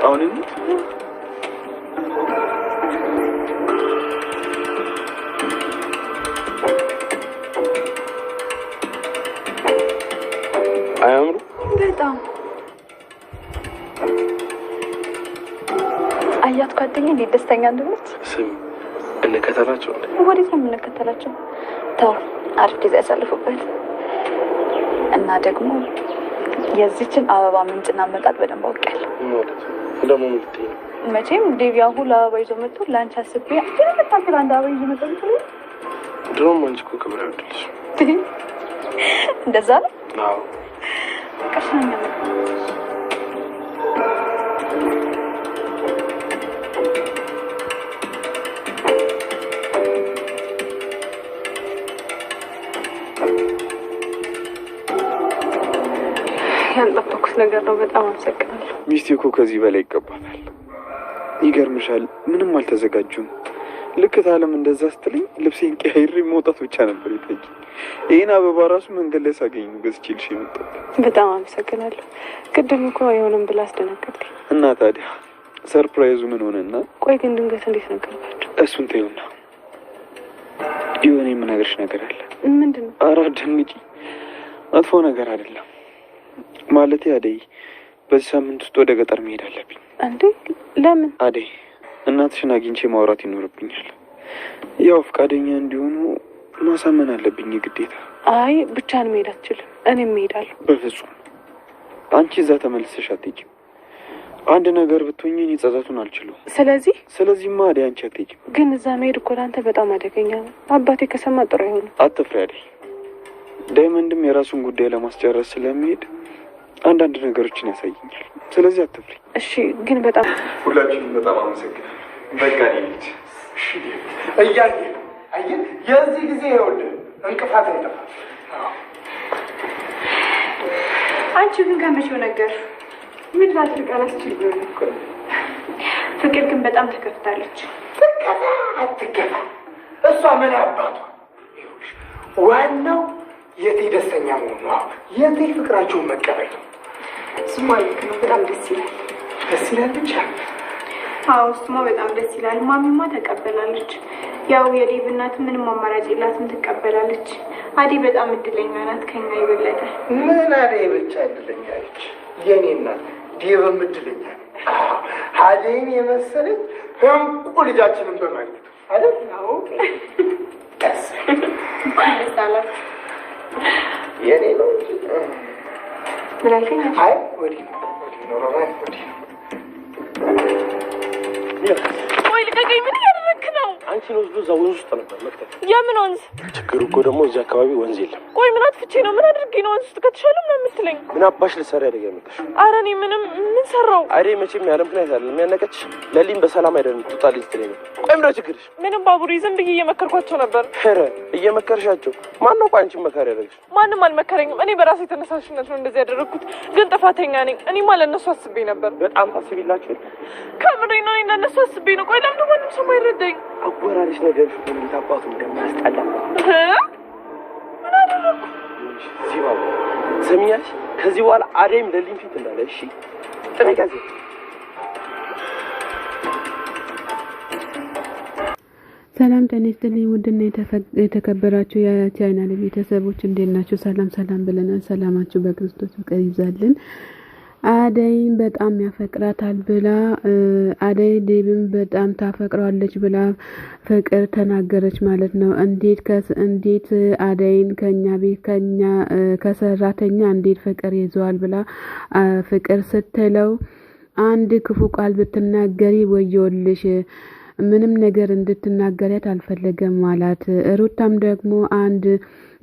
አሁን አያምሩ በጣም አያት ጓደኛዬ እንዴት ደስተኛ እንደሆነች ስም እንከተላቸው ወዴት ነው የምንከተላቸው ተው አሪፍ ጊዜ ያሳልፉበት እና ደግሞ የዚችን አበባ ምንጭና መጣጥ በደንብ አውቃለሁ ማለት ደግሞ ምትይ መቼም ዴቪያ ሁሉ አበባ ይዞ መጥቶ ላንቺ አስቤ ስለመጣከለ አንድ አበባ ይዞ መጥቶ ድሮም አንቺ እኮ ክብር አይደለሽ እንደዛ ነው አዎ ቀሽኛ ያልጠበኩት ነገር ነው በጣም አመሰግናለሁ ሚስቴ እኮ ከዚህ በላይ ይገባታል ይገርምሻል ምንም አልተዘጋጁም ልክ ታለም እንደዛ ስትለኝ ልብሴን ቀይሬ መውጣት ብቻ ነበር ይጠይቅ ይሄን አበባ ራሱ መንገድ ላይ ሳገኝ ገዝቼልሽ የመጣሁት በጣም አመሰግናለሁ ቅድም እኮ አይሆንም ብላ አስደነገጥከኝ እና ታዲያ ሰርፕራይዙ ምን ሆነና ቆይ ግን ድንገት እንዴት ነገርካቸው እሱን ተይውና የሆነ የምነግርሽ ነገር አለ ምንድነው ኧረ አትደንግጪ መጥፎ ነገር አይደለም ማለቴ አደይ በዚህ ሳምንት ውስጥ ወደ ገጠር መሄድ አለብኝ እንዴ ለምን አደይ እናትሽን አግኝቼ ማውራት ይኖርብኛል ያው ፈቃደኛ እንዲሆኑ ማሳመን አለብኝ ግዴታ አይ ብቻህን መሄድ አትችልም እኔም እሄዳለሁ በፍጹም አንቺ እዛ ተመልሰሽ አትሄጂም አንድ ነገር ብትሆኚ እኔ ጸጸቱን አልችልም ስለዚህማ አደይ አንቺ አትሄጂም ግን እዛ መሄድ እኮ ለአንተ በጣም አደገኛ ነው አባቴ ከሰማ ጥሩ አይሆንም አትፍሪ አደይ ዳይመንድም የራሱን ጉዳይ ለማስጨረስ ስለሚሄድ አንዳንድ ነገሮችን ያሳየኛል ስለዚህ አትፍሪ እሺ ግን በጣም ሁላችሁም በጣም አመሰግናለሁ በቃ ልጅ እሺ እያየ አየህ የዚህ ጊዜ ይኸውልህ እንቅፋት አይጠፋም አንቺ ግን ከመቼው ነገር ምን ላድርግ አላስችልም እኮ ፍቅር ግን በጣም ተከፍታለች አትከፋ እሷ ምን አባቷ ዋናው የቴ ደስተኛ መሆኗ የቴ ፍቅራቸውን መቀበል ነው እሱማ ልክ ነው በጣም ደስ ይላል ብቻ አዎ እሱማ በጣም ደስ ይላል ማሚማ ተቀበላለች ያው የዴቭ እናት ምንም አማራጭ የላትም ትቀበላለች አዴ በጣም እድለኛ ናት ከኛ ይበለጠ ምን አደይ ብቻ እድለኛ ነች የኔ እናት ዴቭም እድለኛ አደይን የመሰለች እንቁ ልጃችንን በማግኘት አይደል ነው ደስ ይላል የኔ ነው ምን አልከኝ አይ ወዲህ ነው ቆይ ልቀቀኝ ምን ያደረክ ነው አንቺን ወስዶ እዛ ወንዝ ውስጥ ነበር መክተት የምን ወንዝ ችግሩ እኮ ደግሞ እዚህ አካባቢ ወንዝ የለም ቆይ ምን አጥፍቼ ነው ምን አድርጌ ነው ወንዝ ውስጥ ከተሻለ ምን የምትለኝ ምን አባሽ ልትሰሪ ያደገ የመጣሽ ኧረ እኔ ምን ሰራው አደይ መቼም ያለ ምክንያት አይደለም ያነቀች ለሊም በሰላም አይደለም ትጣልኝ ስትለኝ ነበር ቆይ ምንድነው ችግርሽ ምንም ባቡሬ ዝም ብዬ እየመከርኳቸው ነበር ኧረ እየመከርሻቸው ማነው ቆይ አንቺን መካሪ ያደረግሽ ማንም አልመከረኝም እኔ በራሴ ተነሳሽነት ነው እንደዚህ ያደረኩት ግን ጥፋተኛ ነኝ እኔ ማለት ለነሱ አስቤ ነበር በጣም ታስቢላችሁ ከምሬ ነው እኔ ለነሱ አስቤ ነው ቆይ ለምን ማንም ሰው አይረዳኝ አወራሪሽ ነገር እንዴት አባቱ እንደማያስጠላ ምን አደረኩ ዚባው ሰሚያሽ ከዚህ በኋላ አደይም ለሊም ፊት እንዳለ እሺ ጥንቃቄ ሰላም ጤና ይስጥልኝ ውድና የተከበራችሁ የቻናሌ ቤተሰቦች እንዴት ናችሁ ሰላም ብለናል ሰላማችሁ በክርስቶስ ፍቅር ይዛልን አደይን በጣም ያፈቅራታል ብላ አደይ ዴቭን በጣም ታፈቅራለች ብላ ፍቅር ተናገረች ማለት ነው እንዴት አደይን ከኛ ከሰራተኛ እንዴት ፍቅር ይዟል ብላ ፍቅር ስትለው አንድ ክፉ ቃል ብትናገሪ ወዮልሽ ምንም ነገር እንድትናገሪያት አልፈለገም ማለት ሩታም ደግሞ አንድ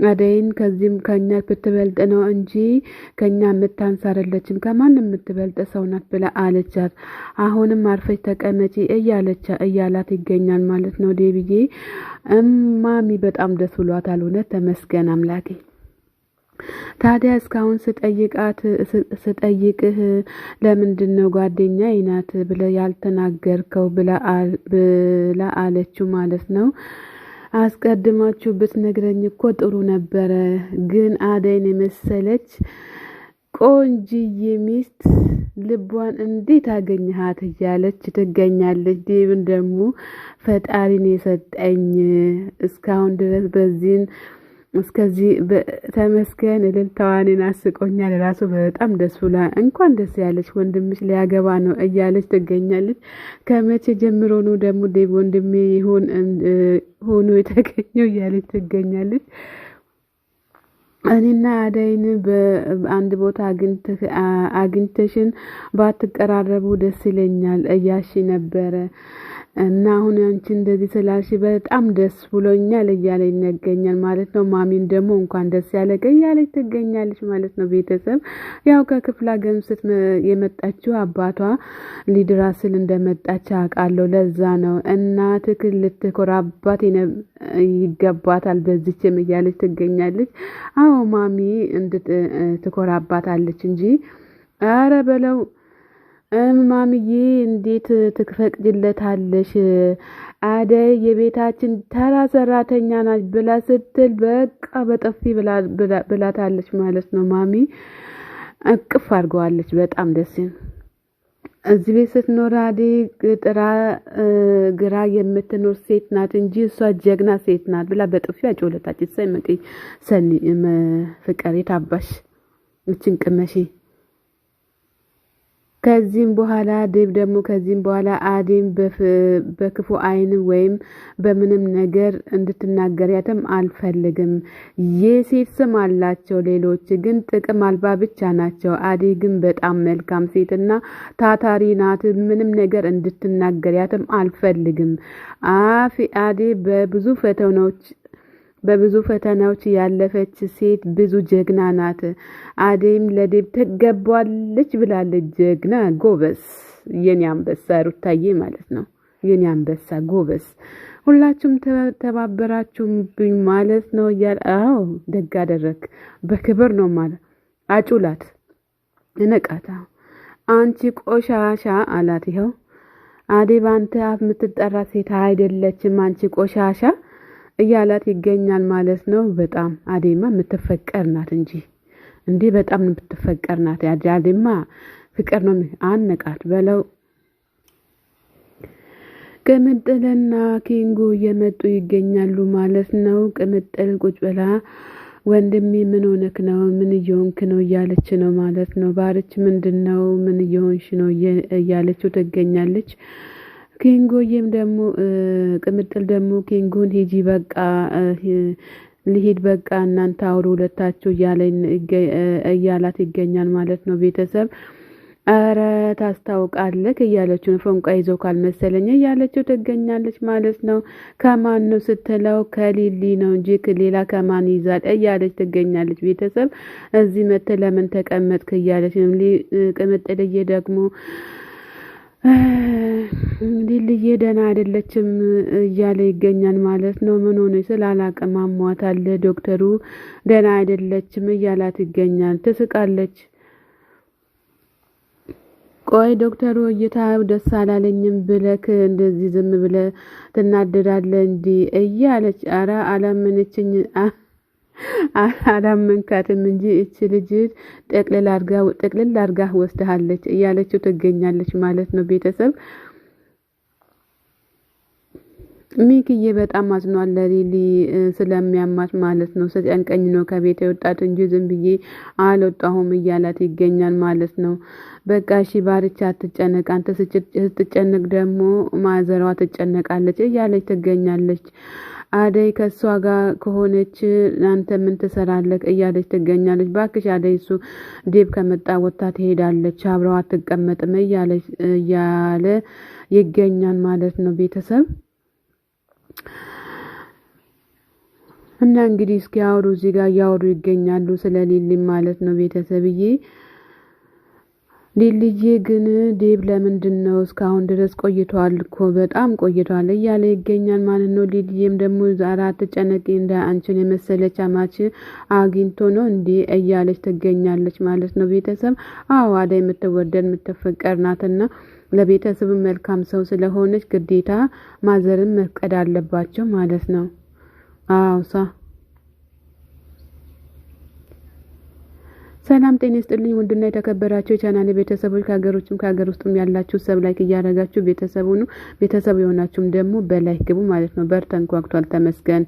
አደይን ከዚህም ከኛ ብትበልጥ ነው እንጂ ከኛ የምታንሳረለችም ከማንም የምትበልጥ ሰው ናት ብላ አለቻት አሁንም አርፈሽ ተቀመጪ እያላት ይገኛል ማለት ነው ዴቪዬ ማሚ በጣም ደስ ብሏታል እውነት ተመስገን አምላኬ ታዲያ እስካሁን ስጠይቅህ ለምንድነው ጓደኛዬ ናት ብለ ያልተናገርከው ብላ አለችው ማለት ነው አስቀድማችሁ ብትነግረኝ እኮ ጥሩ ነበረ ግን አደይን የመሰለች ቆንጂዬ ሚስት ልቧን እንዴት አገኘሃት እያለች ትገኛለች። ዴብን ደግሞ ፈጣሪን የሰጠኝ እስካሁን ድረስ በዚህን እስከዚህ ተመስገን እልልታዋን አስቆኛል። ራሱ በጣም ደስ ብላ እንኳን ደስ ያለች ወንድምሽ ሊያገባ ነው እያለች ትገኛለች። ከመቼ ጀምሮ ነው ደግሞ ዴብ ወንድሜ ይሁን ሆኖ የተገኘው እያለች ትገኛለች። እኔና አዳይን በአንድ ቦታ አግኝተሽን ባትቀራረቡ ደስ ይለኛል እያልሽ ነበረ እና አሁን አንቺ እንደዚህ ስላልሽ በጣም ደስ ብሎኛል እያለ ይነገኛል ማለት ነው። ማሚን ደግሞ እንኳን ደስ ያለህ እያለች ትገኛለች ማለት ነው። ቤተሰብ ያው ከክፍለ ሀገር የመጣችው አባቷ ሊድራ ስል እንደመጣች አውቃለሁ። ለዛ ነው እናትህ ልትኮራባት ይገባታል በዚህም እያለች ትገኛለች። አዎ ማሚ ትኮራባታለች እንጂ አረ በለው ማሚዬ እንዴት ትፈቅድለታለሽ? አደይ የቤታችን ተራ ሰራተኛ ናት ብላ ስትል በቃ በጥፊ ብላታለች ማለት ነው። ማሚ እቅፍ አድርገዋለች። በጣም ደስ እዚህ ቤት ስትኖር አደይ ጥራ ግራ የምትኖር ሴት ናት እንጂ እሷ ጀግና ሴት ናት ብላ በጥፊ አጮለታች። ሰይመቂ ሰኒ ፍቅር የታባሽ እችን ቅመሺ ከዚህም በኋላ ዴብ ደግሞ ከዚህም በኋላ አዴም በክፉ አይን ወይም በምንም ነገር እንድትናገሪያትም አልፈልግም። የሴት ስም አላቸው ሌሎች ግን ጥቅም አልባ ብቻ ናቸው። አዴ ግን በጣም መልካም ሴትና ታታሪ ናት። ምንም ነገር እንድትናገሪያትም አልፈልግም። አዴ በብዙ ፈተናዎች ያለፈች ሴት ብዙ ጀግና ናት። አዴም ለዴብ ትገባለች ብላለች። ጀግና ጎበስ፣ የኔ አንበሳ ሩታዬ ማለት ነው። የኔ አንበሳ ጎበስ፣ ሁላችሁም ተባበራችሁብኝ ማለት ነው። አዎ ደግ አደረክ። በክብር ነው ማለት አጩላት ነቃታ። አንቺ ቆሻሻ አላት። ይኸው አዴ ባንተ አፍ የምትጠራ ሴት አይደለችም አንቺ ቆሻሻ እያላት ይገኛል ማለት ነው። በጣም አዴማ የምትፈቀር ናት እንጂ በጣም የምትፈቀር ናት። አዴማ ፍቅር ነው። አነቃት በለው። ቅምጥልና ኪንጉ እየመጡ ይገኛሉ ማለት ነው። ቅምጥል ቁጭ ብላ ወንድሜ ምን ሆነክ ነው? ምን እየሆንክ ነው እያለች ነው ማለት ነው። ባርች ምንድነው? ምን እየሆንሽ ነው እያለችው ትገኛለች። ኪንጎዬም ደግሞ ቅምጥል ደግሞ ኪንጉን ሂጂ በቃ ልሂድ በቃ እናንተ አውሩ ሁለታችሁ እያላት ይገኛል ማለት ነው። ቤተሰብ አረ ታስታውቃለህ እያለችው ፎንቃ ይዘው ካልመሰለኝ እያለችው ትገኛለች ማለት ነው። ከማን ነው ስትለው ከሊሊ ነው እንጂ ሌላ ከማን ይዛል እያለች ትገኛለች። ቤተሰብ እዚህ መተህ ለምን ተቀመጥክ እያለች ነው። ቅምጥልዬ ደግሞ ሊልዬ ደህና አይደለችም እያለ ይገኛል ማለት ነው። ምን ሆነ ስላላቀም አሟታል ዶክተሩ ደህና አይደለችም እያላት ይገኛል። ትስቃለች። ቆይ ዶክተሩ እይታው ደስ አላለኝም ብለክ እንደዚህ ዝም ብለ ትናደዳለህ እንዴ እያለች አረ አላመንካትም እንጂ እቺ ልጅ ጠቅልል አድርጋ ወስደሃለች እያለችው ትገኛለች ማለት ነው። ቤተሰብ ሚኪዬ በጣም አዝኗል ለሊሊ ስለሚያማት ማለት ነው። ሰጨንቀኝ ነው ከቤት የወጣት እንጂ ዝም ብዬ አልወጣሁም እያላት ይገኛል ማለት ነው። በቃ እሺ ባርቻ አትጨነቅ፣ አንተ ስትጨነቅ ደግሞ ማዘሯ ትጨነቃለች እያለች ትገኛለች። አደይ ከሷ ጋር ከሆነች አንተ ምን ትሰራለህ እያለች ትገኛለች። ባክሽ አደይ እሱ ዴብ ከመጣ ወጣ ትሄዳለች አብረው አትቀመጥም እያለ ይገኛል ማለት ነው። ቤተሰብ እና እንግዲህ እስኪ አውሩ እዚህ ጋር ያወሩ ይገኛሉ ስለ ሊሊ ማለት ነው። ቤተሰብዬ ሊልዬ ግን ዴብ ለምንድነው እስካሁን ድረስ ቆይቷል እኮ በጣም ቆይቷል እያለ ይገኛል ማለት ነው። ሊልዬም ደግሞ ዛሬ አትጨነቂ እንደ አንቺን የመሰለች አማች አግኝቶ ነው እንዴ እያለች ትገኛለች ማለት ነው። ቤተሰብ አዎ አደይ የምትወደድ የምትፈቀር ናትና ለቤተሰብ መልካም ሰው ስለሆነች ግዴታ ማዘርን መፍቀድ አለባቸው ማለት ነው። አዎ ሰላም ጤና ይስጥልኝ ውድና የተከበራችሁ የቻናሌ ቤተሰቦች ከሀገሮችም ከሀገር ውስጥም ያላችሁ ሰብ ላይክ እያደረጋችሁ ቤተሰቡ የሆናችሁም ደግሞ በላይክ ግቡ ማለት ነው። በር ተንኳክቷል ተመስገን